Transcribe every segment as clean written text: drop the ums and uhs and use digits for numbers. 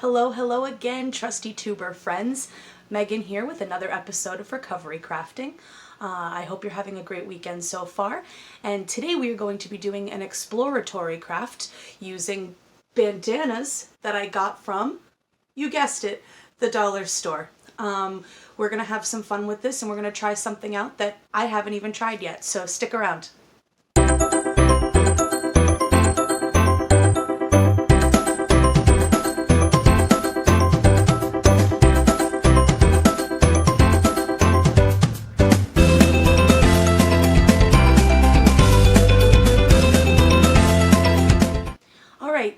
Hello, hello again, trusty tuber friends. Megan here with another episode of Recovery Crafting. I hope you're having a great weekend so far. And today we are going to be doing an exploratory craft using bandanas that I got from, you guessed it, the dollar store. We're going to have some fun with this and we're going to try something out that I haven't even tried yet, so stick around.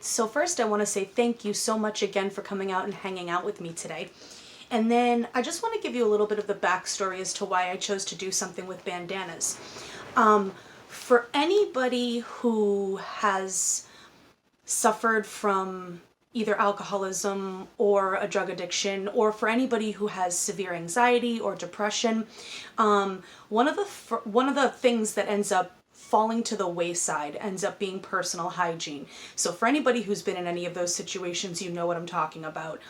So first I want to say thank you so much again for coming out and hanging out with me today. And then I just want to give you a little bit of the backstory as to why I chose to do something with bandanas. For anybody who has suffered from either alcoholism or a drug addiction, or for anybody who has severe anxiety or depression, one of the things that ends up falling to the wayside ends up being personal hygiene. So for anybody who's been in any of those situations, you know what I'm talking about.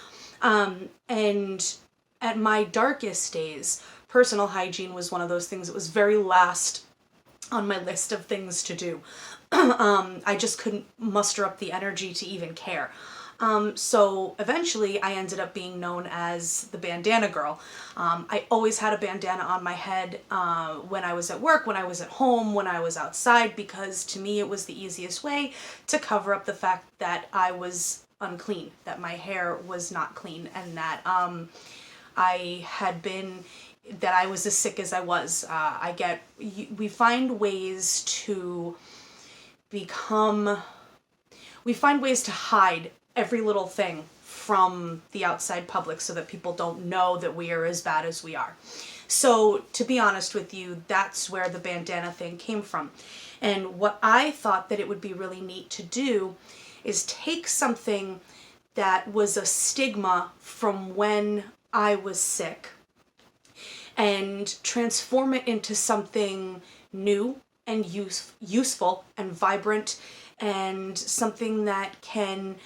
And at my darkest days, personal hygiene was one of those things that was very last on my list of things to do. I just couldn't muster up the energy to even care. So eventually I ended up being known as the bandana girl. I always had a bandana on my head when I was at work, when I was at home, when I was outside, because to me it was the easiest way to cover up the fact that I was unclean, that my hair was not clean, and that that I was as sick as I was. We find ways to hide every little thing from the outside public so that people don't know that we are as bad as we are. So to be honest with you, that's where the bandana thing came from. And what I thought that it would be really neat to do is take something that was a stigma from when I was sick and transform it into something new and useful and vibrant, and something that can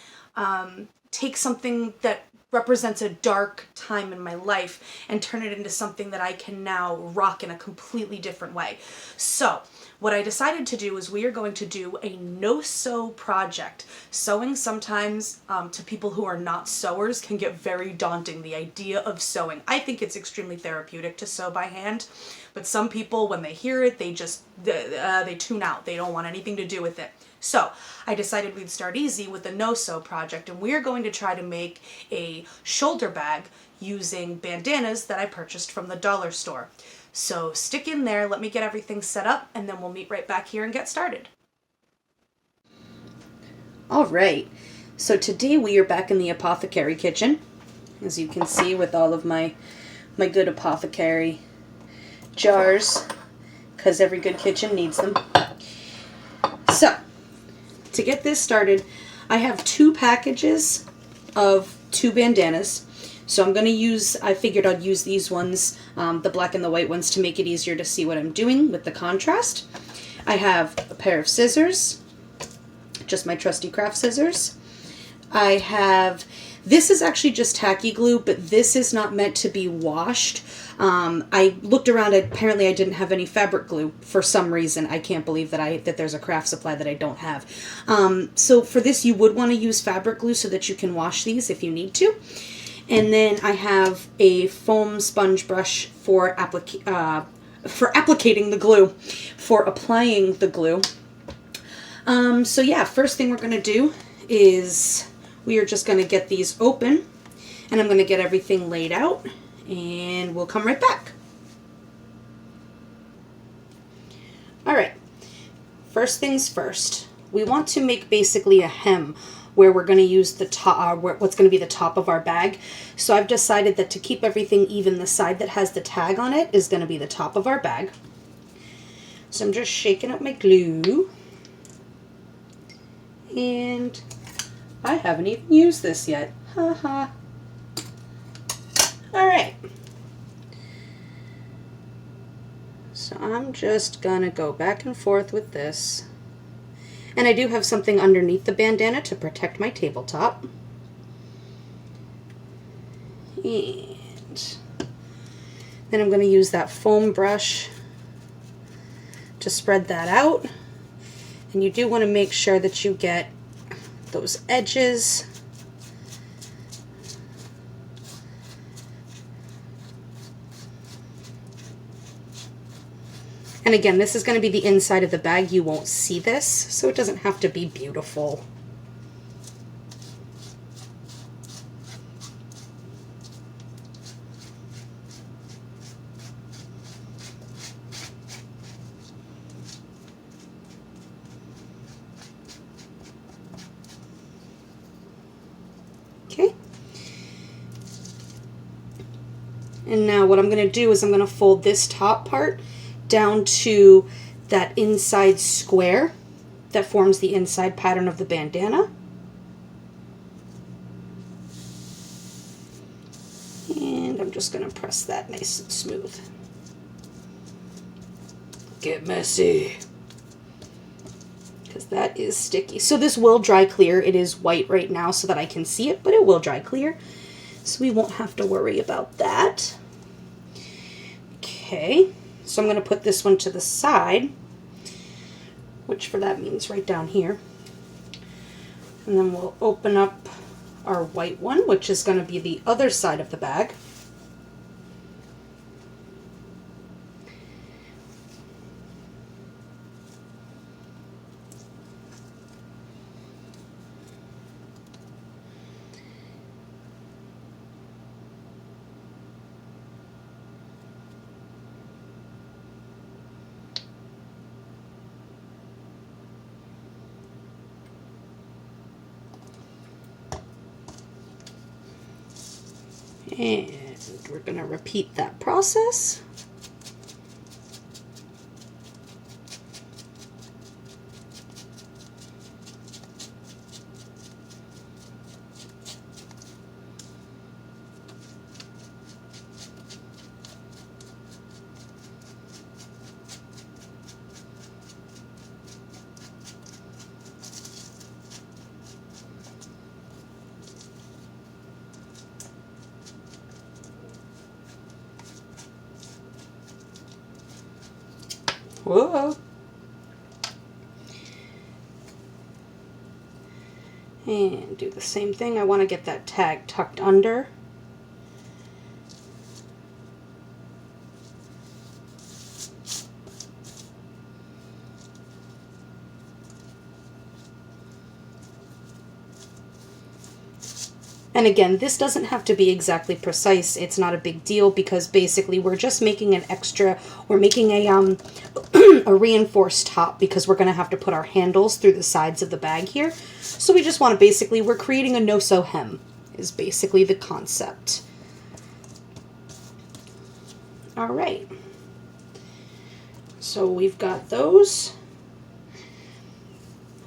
take something that represents a dark time in my life and turn it into something that I can now rock in a completely different way. So what I decided to do is we are going to do a no-sew project. Sewing sometimes, to people who are not sewers, can get very daunting. The idea of sewing. I think it's extremely therapeutic to sew by hand, but some people, when they hear it, they just, they tune out. They don't want anything to do with it. So I decided we'd start easy with the no-sew project, and we're going to try to make a shoulder bag using bandanas that I purchased from the dollar store. So stick in there, let me get everything set up, and then we'll meet right back here and get started. All right, so today we are back in the apothecary kitchen, as you can see, with all of my good apothecary jars, because every good kitchen needs them. So to get this started, I have 2 packages of 2 bandanas. So I figured I'd use these ones, the black and the white ones, to make it easier to see what I'm doing with the contrast. I have a pair of scissors, just my trusty craft scissors. This is actually just tacky glue, but this is not meant to be washed. I looked around, apparently I didn't have any fabric glue for some reason. I can't believe that there's a craft supply that I don't have. So for this, you would want to use fabric glue so that you can wash these if you need to. And then I have a foam sponge brush for applicating the glue, for applying the glue. So yeah, first thing we're going to do is we are just going to get these open, and I'm going to get everything laid out, and we'll come right back. All right, first things first, we want to make basically a hem where we're going to use the top, what's going to be the top of our bag. So I've decided that to keep everything even, the side that has the tag on it is going to be the top of our bag. So I'm just shaking up my glue, and I haven't even used this yet. Haha. All right. So I'm just gonna go back and forth with this. And I do have something underneath the bandana to protect my tabletop. And then I'm going to use that foam brush to spread that out. And you do want to make sure that you get those edges. And again, this is going to be the inside of the bag. You won't see this, so it doesn't have to be beautiful. Okay. And now what I'm going to do is I'm going to fold this top part down to that inside square that forms the inside pattern of the bandana. And I'm just going to press that nice and smooth. Get messy, because that is sticky. So this will dry clear. It is white right now so that I can see it, but it will dry clear. So we won't have to worry about that. Okay. So I'm going to put this one to the side, which for that means right down here. And then we'll open up our white one, which is going to be the other side of the bag. And we're going to repeat that process. Whoa. And do the same thing. I want to get that tag tucked under. And again, this doesn't have to be exactly precise. It's not a big deal because basically we're just making an extra, we're making a a reinforced top because we're going to have to put our handles through the sides of the bag here. So we just want to basically, we're creating a no-sew hem is basically the concept. All right. So we've got those.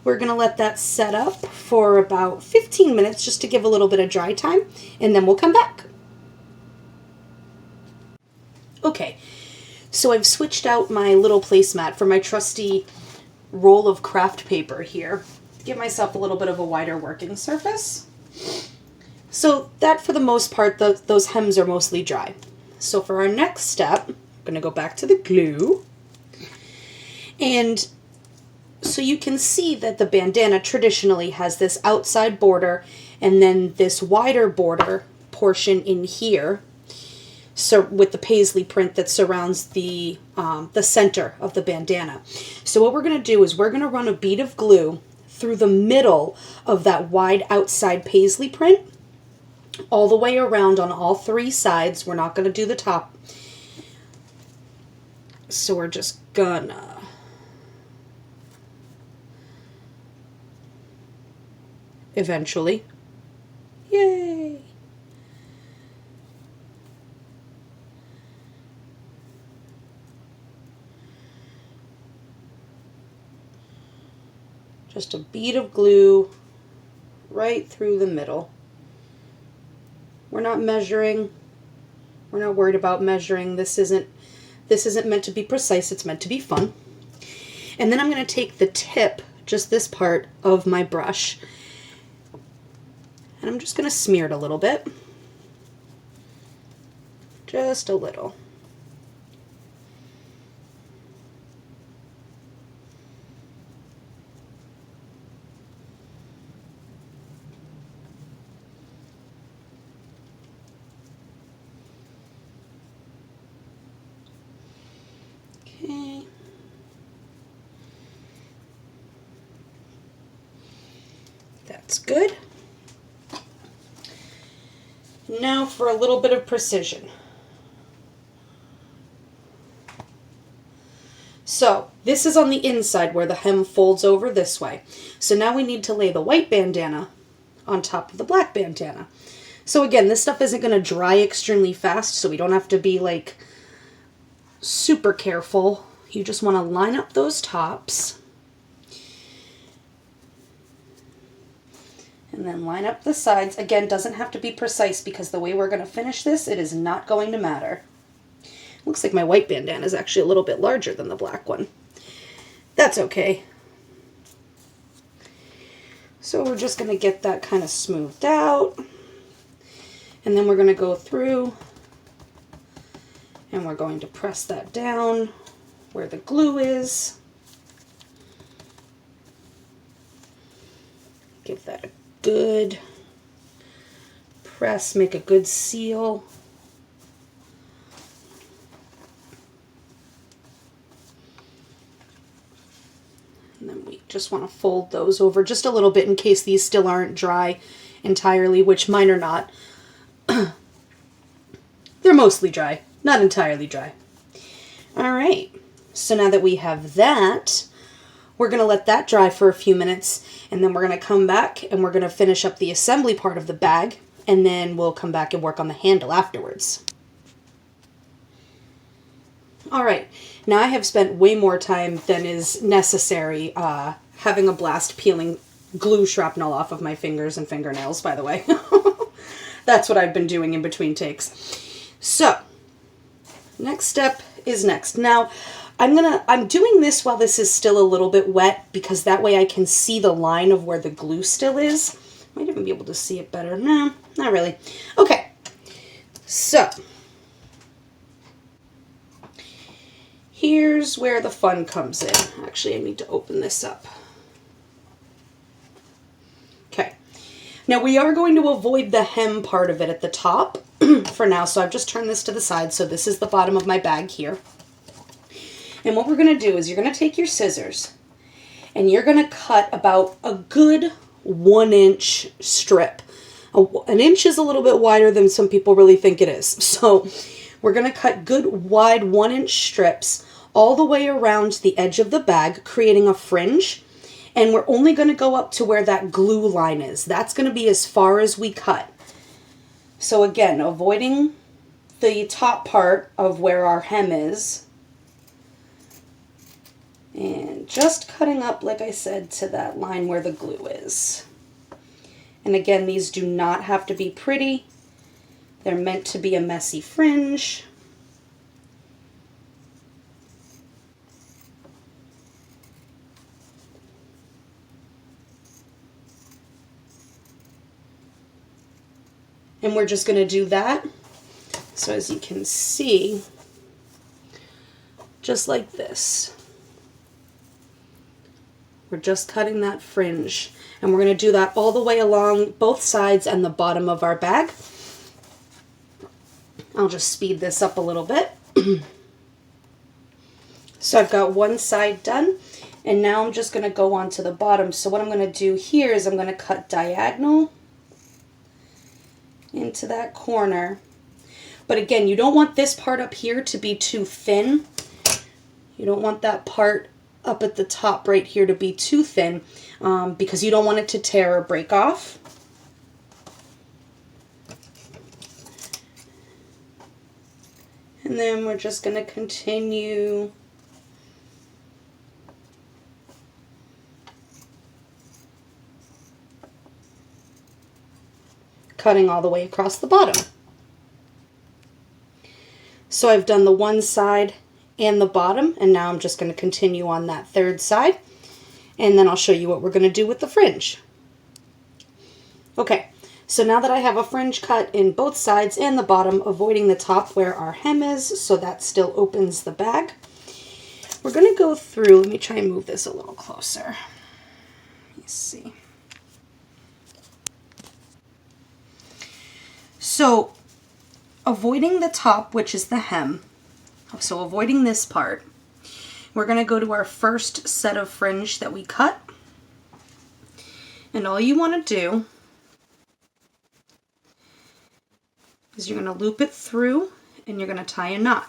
We're going to let that set up for about 15 minutes just to give a little bit of dry time, and then we'll come back. Okay, so I've switched out my little placemat for my trusty roll of craft paper here. Give myself a little bit of a wider working surface. So that, for the most part, those hems are mostly dry. So for our next step, I'm going to go back to the glue. And so you can see that the bandana traditionally has this outside border and then this wider border portion in here, so with the paisley print that surrounds the center of the bandana. So what we're going to do is we're going to run a bead of glue through the middle of that wide outside paisley print all the way around on all three sides. We're not going to do the top. So we're just gonna eventually. Yay! Just a bead of glue right through the middle. We're not measuring. We're not worried about measuring. This isn't meant to be precise. It's meant to be fun. And then I'm going to take the tip, just this part of my brush, and I'm just going to smear it a little bit. Just a little. Okay. That's good. Now for a little bit of precision. So this is on the inside where the hem folds over this way. So now we need to lay the white bandana on top of the black bandana. So again, this stuff isn't going to dry extremely fast, so we don't have to be like super careful. You just want to line up those tops. And then line up the sides. Again, doesn't have to be precise because the way we're going to finish this, it is not going to matter. Looks like my white bandana is actually a little bit larger than the black one. That's okay. So we're just going to get that kind of smoothed out. And then we're going to go through and we're going to press that down where the glue is. Give that a good press, make a good seal. And then we just want to fold those over just a little bit in case these still aren't dry entirely, which mine are not. They're mostly dry, not entirely dry. All right, so now that we have that, we're going to let that dry for a few minutes, and then we're going to come back and we're going to finish up the assembly part of the bag, and then we'll come back and work on the handle afterwards. All right, now I have spent way more time than is necessary having a blast peeling glue shrapnel off of my fingers and fingernails, by the way. That's what I've been doing in between takes. So, next step is next. Now, I'm doing this while this is still a little bit wet because that way I can see the line of where the glue still is. Might even be able to see it better. No, not really. Okay, so here's where the fun comes in. Actually, I need to open this up. Okay, now we are going to avoid the hem part of it at the top for now, so I've just turned this to the side. So this is the bottom of my bag here. And what we're going to do is you're going to take your scissors and you're going to cut about a good 1-inch strip. An inch is a little bit wider than some people really think it is. So we're going to cut good wide 1-inch strips all the way around the edge of the bag, creating a fringe. And we're only going to go up to where that glue line is. That's going to be as far as we cut. So again, avoiding the top part of where our hem is. And just cutting up, like I said, to that line where the glue is. And again, these do not have to be pretty. They're meant to be a messy fringe. And we're just going to do that. So as you can see, just like this. We're just cutting that fringe, and we're going to do that all the way along both sides and the bottom of our bag. I'll just speed this up a little bit. So I've got one side done, and now I'm just going to go on to the bottom. So what I'm going to do here is I'm going to cut diagonal into that corner. But again, you don't want this part up here to be too thin. You don't want that part up at the top right here to be too thin because you don't want it to tear or break off. And then we're just going to continue cutting all the way across the bottom. So I've done the one side and the bottom, and now I'm just going to continue on that third side, and then I'll show you what we're going to do with the fringe. Okay, So now that I have a fringe cut in both sides and the bottom, avoiding the top where our hem is, so that still opens the bag, we're going to go through, let me try and move this a little closer. Let's see. So avoiding the top, which is the hem, so avoiding this part, we're going to go to our first set of fringe that we cut. And all you want to do is you're going to loop it through and you're going to tie a knot.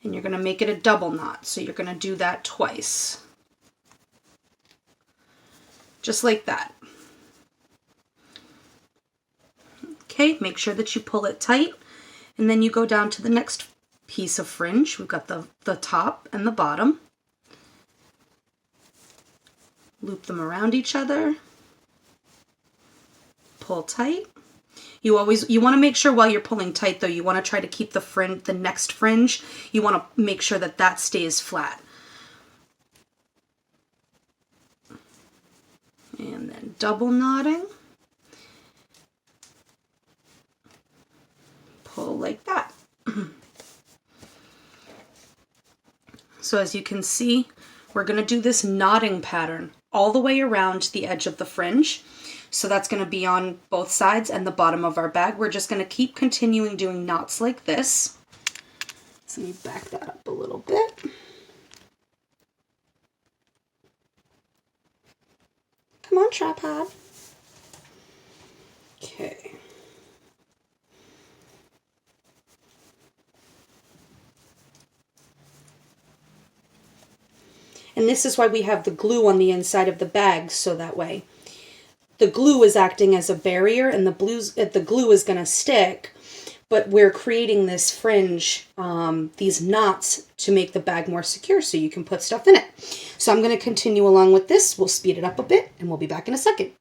And you're going to make it a double knot. So you're going to do that twice. Just like that. Okay, make sure that you pull it tight. And then you go down to the next piece of fringe. We've got the top and the bottom. Loop them around each other. Pull tight. You want to make sure while you're pulling tight though, you want to try to keep the next fringe, you want to make sure that that stays flat. And then double knotting. Pull like that. So as you can see, we're going to do this knotting pattern all the way around the edge of the fringe. So that's going to be on both sides and the bottom of our bag. We're just going to keep continuing doing knots like this. So let me back that up a little bit. Come on, tripod. Okay. And this is why we have the glue on the inside of the bag, so that way the glue is acting as a barrier and the glue is going to stick, but we're creating this fringe, these knots to make the bag more secure so you can put stuff in it. So I'm going to continue along with this. We'll speed it up a bit and we'll be back in a second.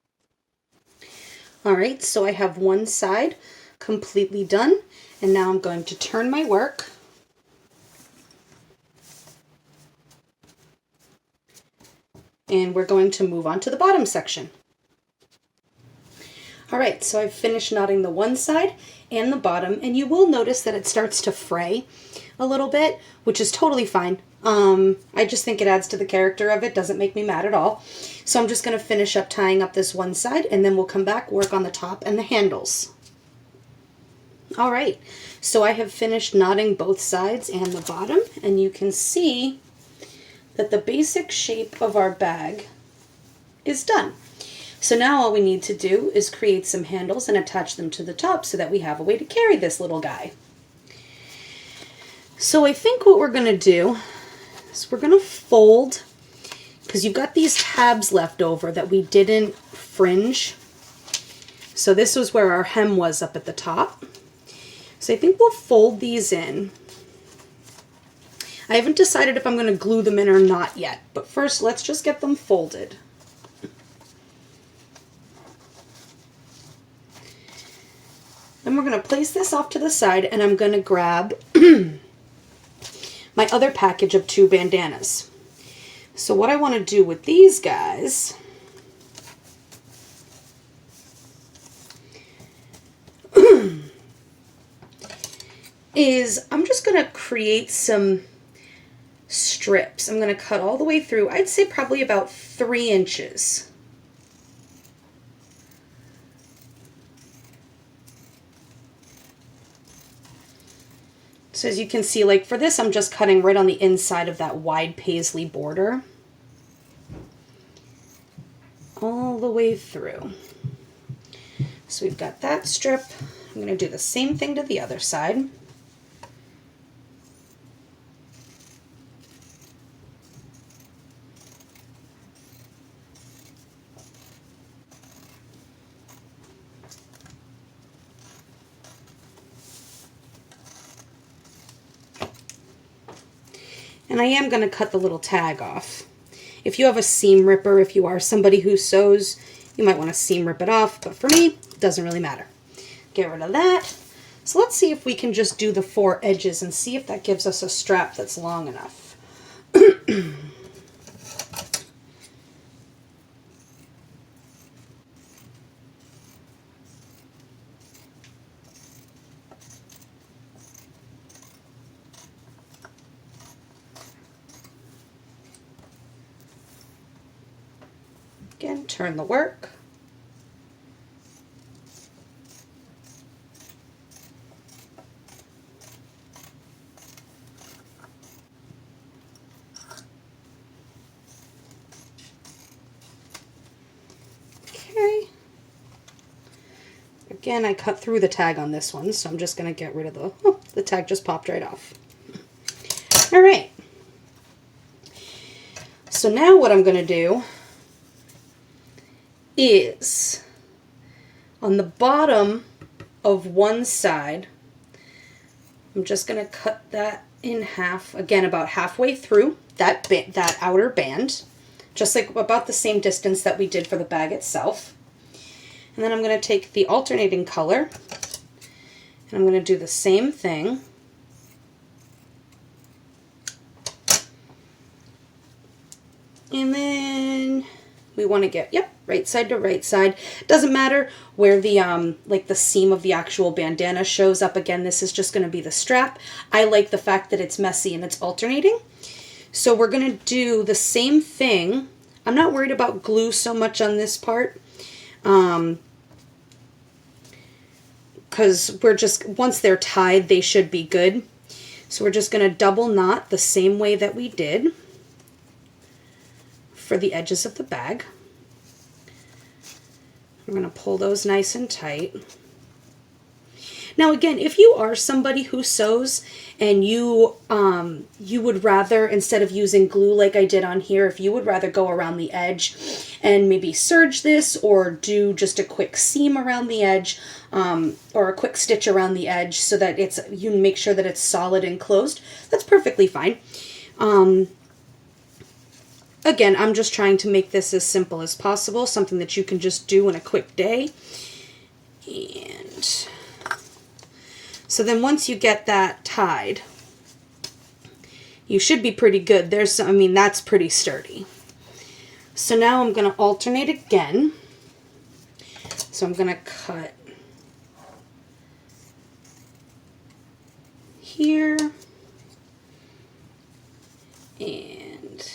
All right, so I have one side completely done, and now I'm going to turn my work. And we're going to move on to the bottom section. All right, so I've finished knotting the one side and the bottom, and you will notice that it starts to fray a little bit, which is totally fine. I just think it adds to the character of it, doesn't make me mad at all. So I'm just going to finish up tying up this one side, and then we'll come back, work on the top and the handles. All right, so I have finished knotting both sides and the bottom, and you can see that the basic shape of our bag is done. So now all we need to do is create some handles and attach them to the top so that we have a way to carry this little guy. So I think what we're going to do is we're going to fold, because you've got these tabs left over that we didn't fringe. So this was where our hem was up at the top. So I think we'll fold these in. I haven't decided if I'm going to glue them in or not yet, but first let's just get them folded. Then we're going to place this off to the side, and I'm going to grab my other package of 2 bandanas. So what I want to do with these guys is I'm just going to create some strips. I'm going to cut all the way through. I'd say probably about 3 inches. So as you can see, like for this, I'm just cutting right on the inside of that wide paisley border. All the way through. So we've got that strip. I'm going to do the same thing to the other side. And I am going to cut the little tag off. If you have a seam ripper, if you are somebody who sews, you might want to seam rip it off, but for me, it doesn't really matter. Get rid of that. So let's see if we can just do the 4 edges and see if that gives us a strap that's long enough. turn the work. Okay. Again, I cut through the tag on this one, so I'm just going to get rid of the tag just popped right off. All right. So now what I'm going to do is on the bottom of one side, I'm just going to cut that in half, again about halfway through that outer band, just like about the same distance that we did for the bag itself. And then I'm going to take the alternating color and I'm going to do the same thing. And then we want to get, yep, right side to right side. Doesn't matter where the, like the seam of the actual bandana shows up. Again, this is just going to be the strap. I like the fact that it's messy and it's alternating. So we're going to do the same thing. I'm not worried about glue so much on this part. Because we're just, once they're tied, they should be good. So we're just going to double knot the same way that we did for the edges of the bag. We're going to pull those nice and tight. Now again, if you are somebody who sews and you would rather, instead of using glue like I did on here, if you would rather go around the edge and maybe serge this or do just a quick seam around the edge or a quick stitch around the edge so that you make sure that it's solid and closed, that's perfectly fine. Again, I'm just trying to make this as simple as possible, something that you can just do in a quick day. And so then once you get that tied, you should be pretty good. I mean, that's pretty sturdy. So now I'm going to alternate again. So I'm going to cut here and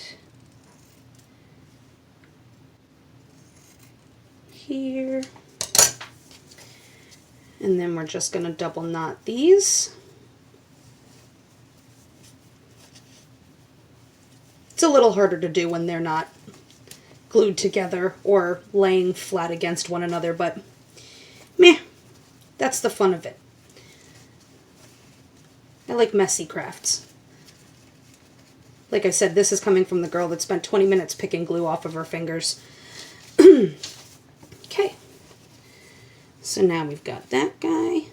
here, and then we're just going to double knot these. It's a little harder to do when they're not glued together or laying flat against one another, but meh, that's the fun of it. I like messy crafts. Like I said, this is coming from the girl that spent 20 minutes picking glue off of her fingers. Okay, so now we've got that guy.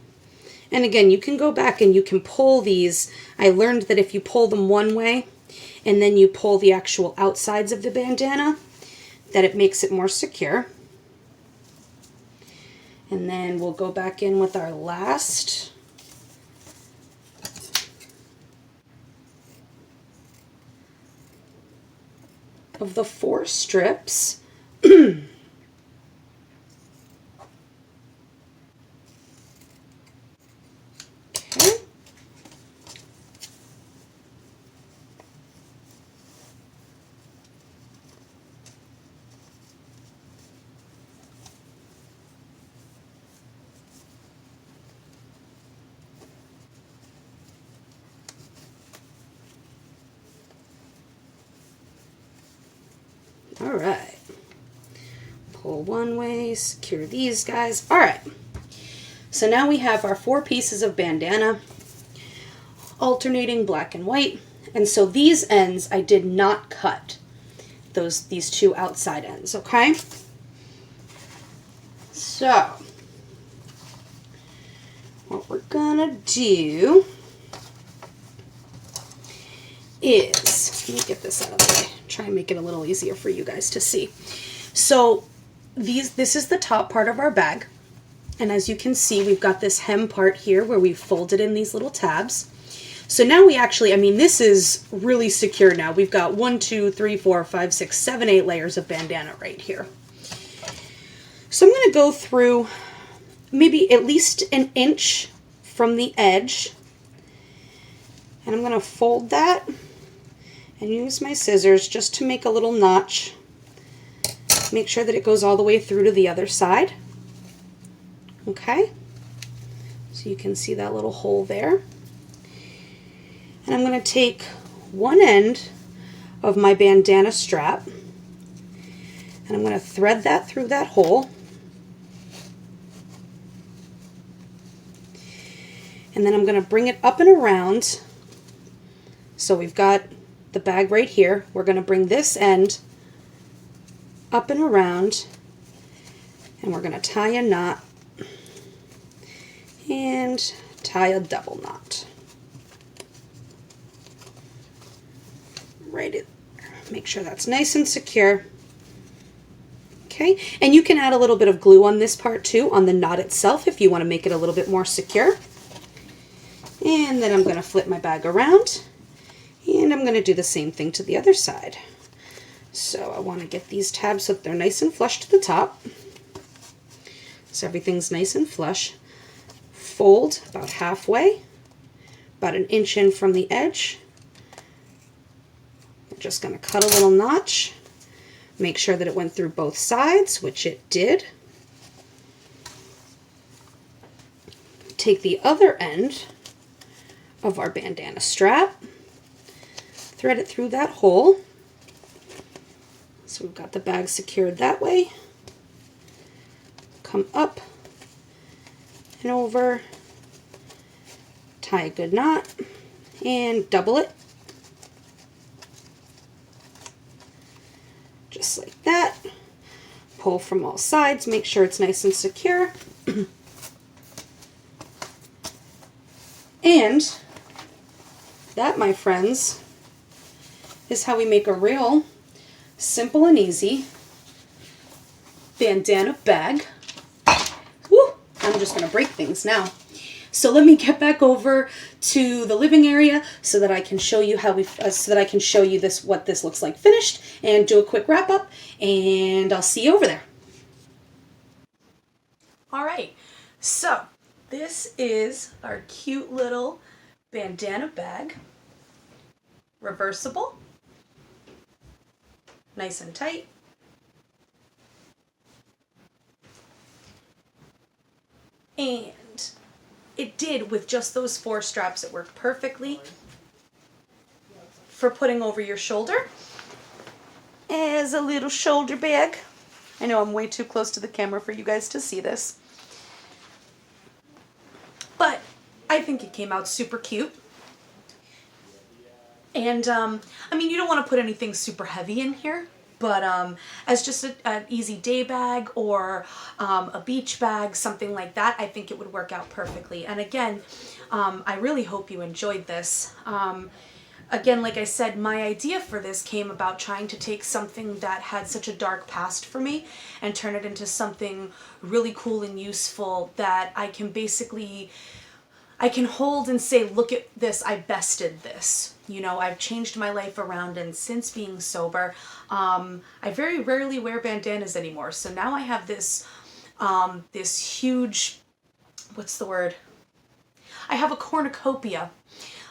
And again, you can go back and you can pull these. I learned that if you pull them one way and then you pull the actual outsides of the bandana, that it makes it more secure. And then we'll go back in with our last of the 4 strips. Okay. All right. Pull one way, secure these guys. All right. So now we have our 4 pieces of bandana, alternating black and white. And so these ends I did not cut, these 2 outside ends, okay? So what we're gonna do is, let me get this out of the way, try and make it a little easier for you guys to see. So this is the top part of our bag. And as you can see, we've got this hem part here where we've folded in these little tabs. So now we actually, I mean, this is really secure now. We've got 1, 2, 3, 4, 5, 6, 7, 8 layers of bandana right here. So I'm going to go through maybe at least an inch from the edge. And I'm going to fold that and use my scissors just to make a little notch Make sure that it goes all the way through to the other side. Okay, so you can see that little hole there. And I'm going to take one end of my bandana strap and I'm going to thread that through that hole. And then I'm going to bring it up and around. So we've got the bag right here. We're going to bring this end up and around and we're going to tie a knot and tie a double knot. Right in there. Make sure that's nice and secure. Okay, and you can add a little bit of glue on this part too, on the knot itself, if you want to make it a little bit more secure. And then I'm going to flip my bag around and I'm going to do the same thing to the other side. So I want to get these tabs so that they're nice and flush to the top. So everything's nice and flush. Fold about halfway, about an inch in from the edge. We're just going to cut a little notch. Make sure that it went through both sides, which it did. Take the other end of our bandana strap, thread it through that hole. So we've got the bag secured that way. Come up and over, tie a good knot, and double it. Just like that. Pull from all sides, make sure it's nice and secure. And that, my friends, is how we make a real simple and easy bandana bag. Woo! I'm just going to break things now. So let me get back over to the living area so that I can show you how what this looks like finished, and do a quick wrap up, and I'll see you over there. All right, so this is our cute little bandana bag. Reversible, nice and tight. And it did, with just those 4 straps, it worked perfectly for putting over your shoulder as a little shoulder bag. I know I'm way too close to the camera for you guys to see this, but I think it came out super cute. And I mean, you don't want to put anything super heavy in here, but as just an easy day bag or a beach bag, something like that, I think it would work out perfectly. And again, I really hope you enjoyed this. Again, like I said, my idea for this came about trying to take something that had such a dark past for me and turn it into something really cool and useful that I can hold and say, look at this, I bested this. You know, I've changed my life around, and since being sober, I very rarely wear bandanas anymore. So now I have this, this huge, what's the word? I have a cornucopia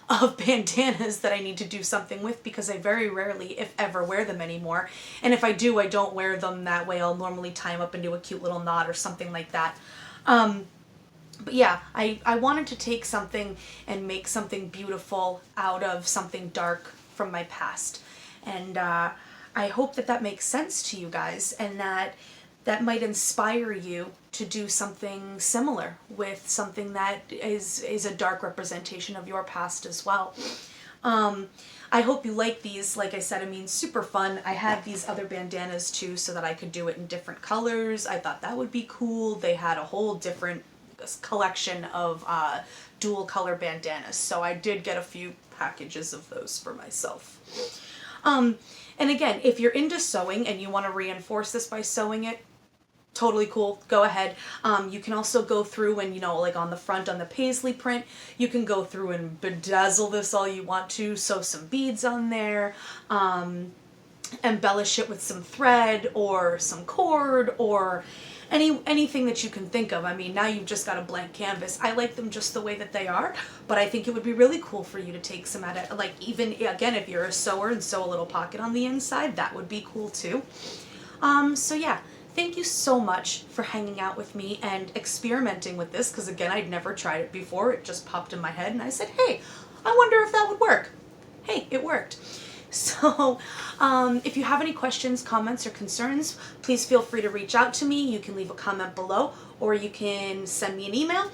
of bandanas that I need to do something with, because I very rarely, if ever, wear them anymore. And if I do, I don't wear them that way. I'll normally tie them up into a cute little knot or something like that. But yeah, I wanted to take something and make something beautiful out of something dark from my past. And I hope that that makes sense to you guys, and that might inspire you to do something similar with something that is a dark representation of your past as well. I hope you like these. Like I said, I mean, super fun. I had these other bandanas too, so that I could do it in different colors. I thought that would be cool. They had a whole different collection of dual color bandanas, so I did get a few packages of those for myself. And again, if you're into sewing and you want to reinforce this by sewing it, totally cool, go ahead. You can also go through and, you know, like on the front, on the paisley print, you can go through and bedazzle this all you want to, sew some beads on there, embellish it with some thread or some cord or anything that you can think of. I mean, now you've just got a blank canvas. I like them just the way that they are, but I think it would be really cool for you to take some at it. Like, even, again, if you're a sewer and sew a little pocket on the inside, that would be cool too. So yeah, thank you so much for hanging out with me and experimenting with this, because again, I'd never tried it before. It just popped in my head and I said, hey, I wonder if that would work. Hey, it worked. So if you have any questions, comments, or concerns, please feel free to reach out to me. You can leave a comment below, or you can send me an email.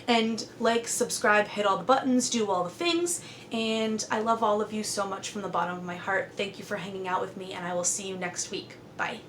And like, subscribe, hit all the buttons, do all the things. And I love all of you so much from the bottom of my heart. Thank you for hanging out with me, and I will see you next week. Bye.